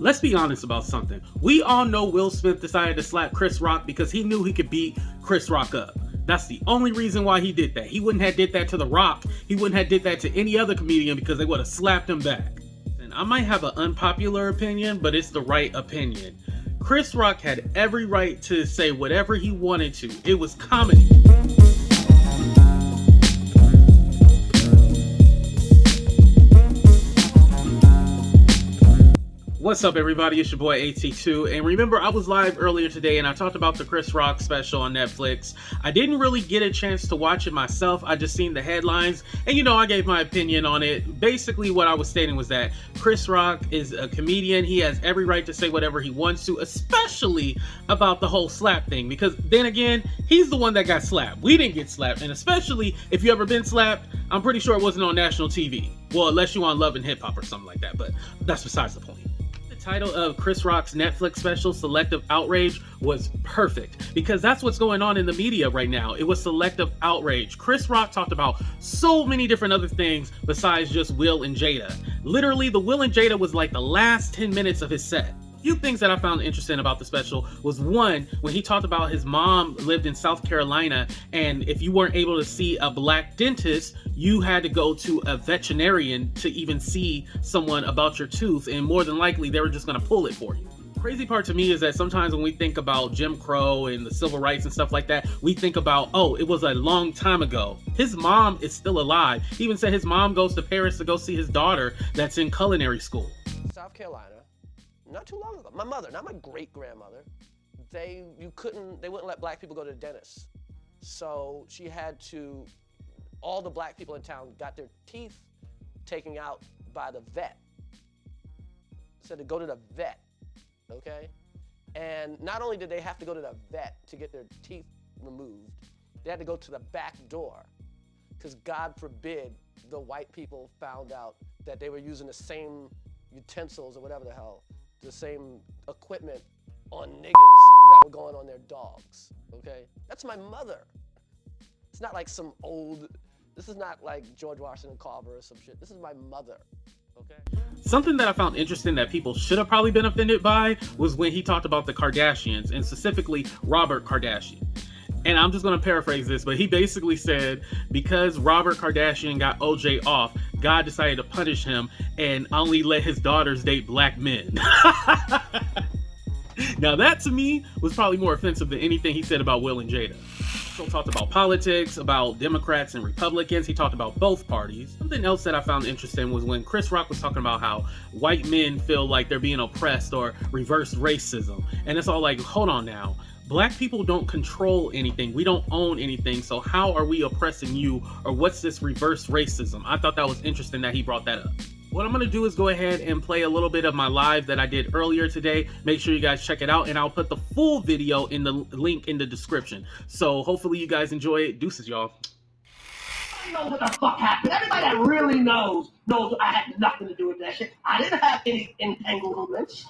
Let's be honest about something. We all know Will Smith decided to slap Chris Rock because he knew he could beat Chris Rock up. That's the only reason why he did that. He wouldn't have did that to The Rock. He wouldn't have did that to any other comedian because they would have slapped him back. And I might have an unpopular opinion, but it's the right opinion. Chris Rock had every right to say whatever he wanted to. It was comedy. What's up, everybody? It's your boy AT2, and remember, I was live earlier today and I talked about the Chris Rock special on Netflix. I didn't really get a chance to watch it myself. I just seen the headlines and I gave my opinion on it. Basically what I was stating was that Chris Rock is a comedian. He has every right to say whatever he wants to, especially about the whole slap thing, because then again, he's the one that got slapped. We didn't get slapped, and especially if you ever been slapped, I'm pretty sure it wasn't on national TV. Well, unless you on Love and Hip Hop or something like that, but that's besides the point. Title of Chris Rock's Netflix special, Selective Outrage, was perfect because that's what's going on in the media right now. It was selective outrage. Chris Rock talked about so many different other things besides just Will and Jada. Literally, the Will and Jada was like the last 10 minutes of his set. Few things that I found interesting about the special was, one, when he talked about his mom lived in South Carolina, and if you weren't able to see a black dentist, you had to go to a veterinarian to even see someone about your tooth, and more than likely they were just going to pull it for you. Crazy part to me is that sometimes when we think about Jim Crow and the civil rights and stuff like that, we think about, oh, it was a long time ago. His mom is still alive. He even said his mom goes to Paris to go see his daughter that's in culinary school. South Carolina. Not too long ago, my mother, not my great-grandmother, they wouldn't let black people go to the dentist. So she had to, all the black people in town got their teeth taken out by the vet. So to go to the vet, okay? And not only did they have to go to the vet to get their teeth removed, they had to go to the back door, because God forbid the white people found out that they were using the same utensils or whatever the hell, the same equipment on niggas that were going on their dogs, okay? That's my mother. It's not like some old, this is not like George Washington Carver or some shit. This is my mother, okay? Something that I found interesting that people should have probably been offended by was when he talked about the Kardashians, and specifically Robert Kardashian. And I'm just going to paraphrase this, but he basically said because Robert Kardashian got OJ off, God decided to punish him and only let his daughters date black men. Now that to me was probably more offensive than anything he said about Will and Jada. He talked about politics, about Democrats and Republicans. He talked about both parties. Something else that I found interesting was when Chris Rock was talking about how white men feel like they're being oppressed or reverse racism. And it's all like, hold on now. Black people don't control anything. We don't own anything. So how are we oppressing you? Or what's this reverse racism? I thought that was interesting that he brought that up. What I'm going to do is go ahead and play a little bit of my live that I did earlier today. Make sure you guys check it out, and I'll put the full video in the link in the description. So hopefully you guys enjoy it. Deuces, y'all. I know what the fuck happened. Everybody that really knows I had nothing to do with that shit. I didn't have any entanglements.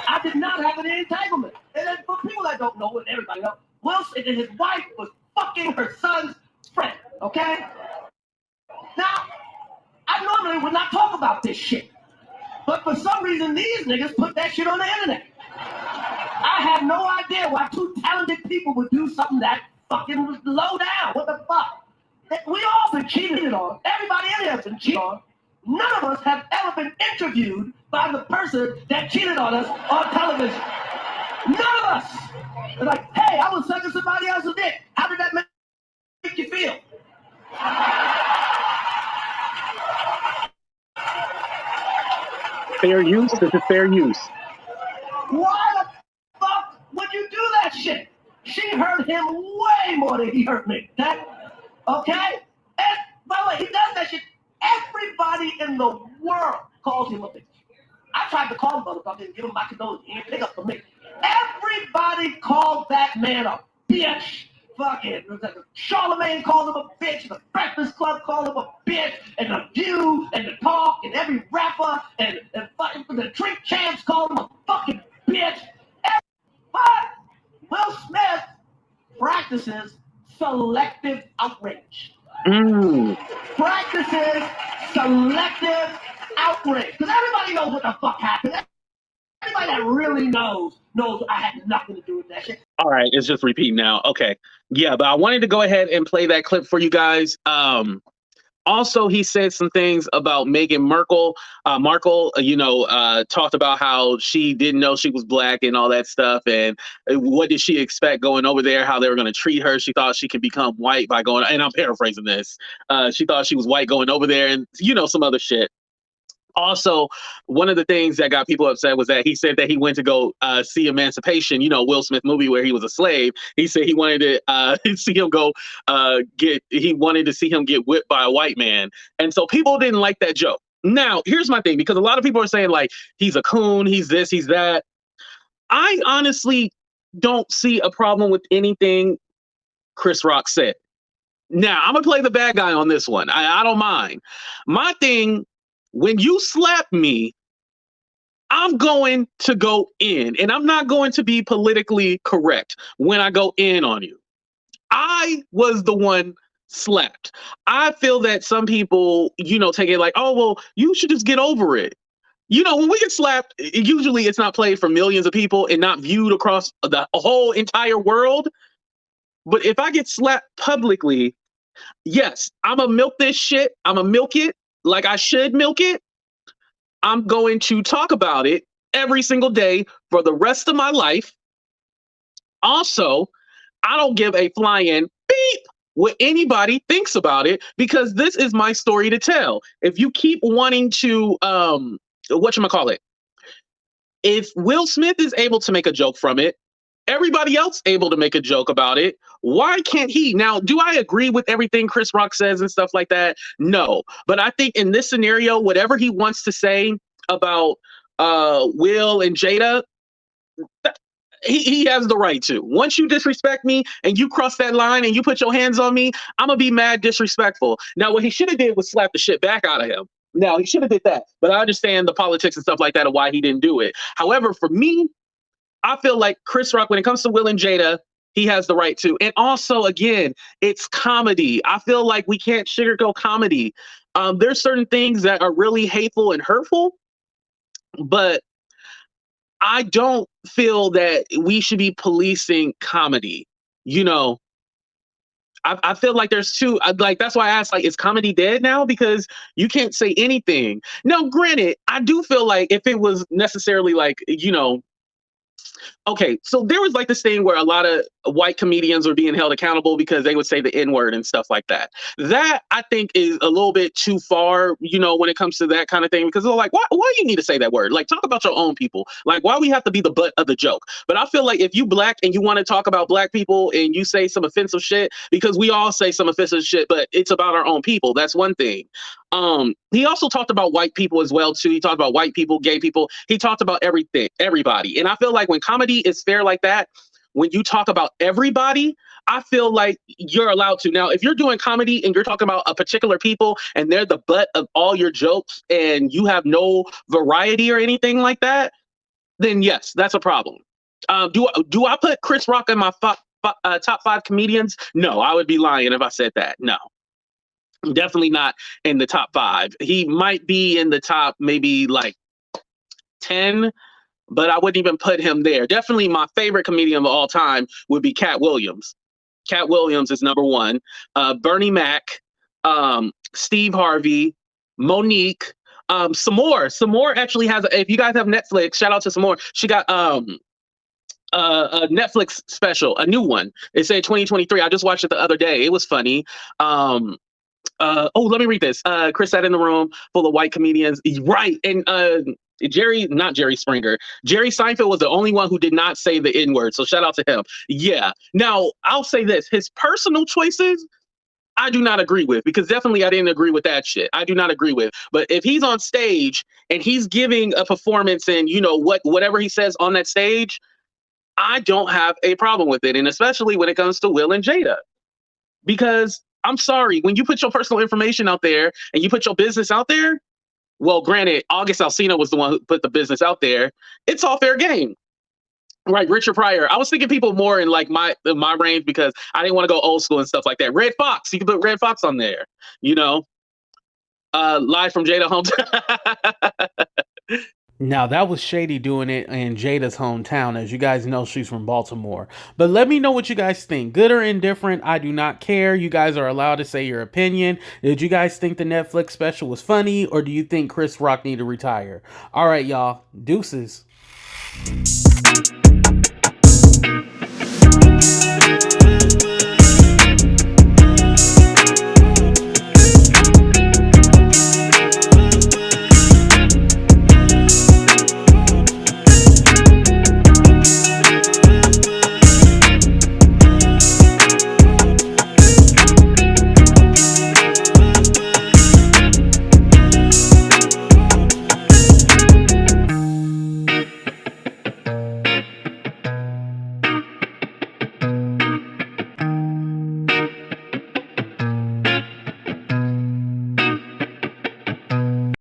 I did not have an entanglement. And then for people that don't know, and everybody knows, Will Smith and his wife was fucking her son's friend, okay? Now, I normally would not talk about this shit. But for some reason, these niggas put that shit on the internet. I have no idea why two talented people would do something that fucking low down. What the fuck? We all been cheated on. Everybody in here has been cheated on. None of us have ever been interviewed by the person that cheated on us on television. None of us. They're like, hey, I was sucking somebody else's dick. How did that make you feel? Fair use? This is fair use. Why the fuck would you do that shit? She hurt him way more than he hurt me. Okay? And by the way, he does that shit. Everybody in the world calls him a bitch. I tried to call him motherfucker and give him my condolences. He didn't pick up for me. Everybody called that man a bitch. Fucking Charlemagne called him a bitch. The Breakfast Club called him a bitch. And The View and The Talk and every rapper and fucking the Drink Champs called him a fucking bitch. But Will Smith practices selective outrage. Practices selective outrage. Because everybody knows what the fuck happened. Everybody that really knows I had nothing to do with that shit. All right, it's just repeating now. Okay. Yeah, but I wanted to go ahead and play that clip for you guys. Also, he said some things about Meghan Markle. Markle, talked about how she didn't know she was black and all that stuff. And what did she expect going over there, how they were going to treat her. She thought she could become white by going, and I'm paraphrasing this. She thought she was white going over there and, some other shit. Also, one of the things that got people upset was that he said that he went to go see Emancipation, Will Smith movie where he was a slave. He said he wanted to see him wanted to see him get whipped by a white man. And so people didn't like that joke. Now, here's my thing, because a lot of people are saying like, he's a coon, he's this, he's that. I honestly don't see a problem with anything Chris Rock said. Now, I'm going to play the bad guy on this one. I don't mind. My thing, when you slap me, I'm going to go in, and I'm not going to be politically correct when I go in on you. I was the one slapped. I feel that some people, take it like, oh, well, you should just get over it. When we get slapped, usually it's not played for millions of people and not viewed across the whole entire world. But if I get slapped publicly, yes, I'm going to milk this shit. I'm going to milk it like I should milk it. I'm going to talk about it every single day for the rest of my life. Also, I don't give a flying beep what anybody thinks about it, because this is my story to tell. If you keep wanting to, whatchamacallit, if Will Smith is able to make a joke from it, everybody else able to make a joke about it, why can't he? Now, do I agree with everything Chris Rock says and stuff like that? No. But I think in this scenario, whatever he wants to say about Will and Jada, he has the right to. Once you disrespect me and you cross that line and you put your hands on me, I'm going to be mad disrespectful. Now, what he should have did was slap the shit back out of him. Now, he should have did that. But I understand the politics and stuff like that and why he didn't do it. However, for me, I feel like Chris Rock, when it comes to Will and Jada, he has the right to. And also, again, it's comedy. I feel like we can't sugarcoat comedy. There's certain things that are really hateful and hurtful, but I don't feel that we should be policing comedy. I feel like there's two, that's why I asked, is comedy dead now? Because you can't say anything. Now, granted, I do feel like if it was necessarily okay, so there was this thing where a lot of white comedians were being held accountable because they would say the N-word and stuff like that. That, I think, is a little bit too far, when it comes to that kind of thing, because they're like, why you need to say that word? Talk about your own people. Why we have to be the butt of the joke? But I feel like if you black and you want to talk about black people and you say some offensive shit, because we all say some offensive shit, but it's about our own people. That's one thing. He also talked about white people as well, too. He talked about white people, gay people. He talked about everybody. And I feel like when comedy is fair like that, when you talk about everybody, I feel like you're allowed to. Now, if you're doing comedy and you're talking about a particular people and they're the butt of all your jokes and you have no variety or anything like that, then yes, that's a problem. Do I put Chris Rock in my top 5 comedians? No, I would be lying if I said that. No. Definitely not in the top 5. He might be in the top maybe 10, but I wouldn't even put him there. Definitely my favorite comedian of all time would be Cat Williams. Cat Williams is number 1. Bernie Mac, Steve Harvey, Monique, some more. Some more actually has, if you guys have Netflix, shout out to some more. She got a Netflix special, a new one. It said 2023. I just watched it the other day. It was funny. Let me read this. Chris sat in the room full of white comedians. Right. And not Jerry Springer. Jerry Seinfeld was the only one who did not say the N-word. So shout out to him. Yeah. Now, I'll say this. His personal choices, I do not agree with, because definitely I didn't agree with that shit. I do not agree with. But if he's on stage and he's giving a performance and, whatever he says on that stage, I don't have a problem with it. And especially when it comes to Will and Jada. Because I'm sorry, when you put your personal information out there and you put your business out there, well, granted, August Alsina was the one who put the business out there. It's all fair game. Right, Richard Pryor. I was thinking people more in my range because I didn't want to go old school and stuff like that. Red Fox, you can put Red Fox on there, Live from Jada hometown. Now, that was Shady doing it in Jada's hometown. As you guys know, she's from Baltimore. But let me know what you guys think. Good or indifferent, I do not care. You guys are allowed to say your opinion. Did you guys think the Netflix special was funny, or do you think Chris Rock need to retire? All right, y'all. Deuces.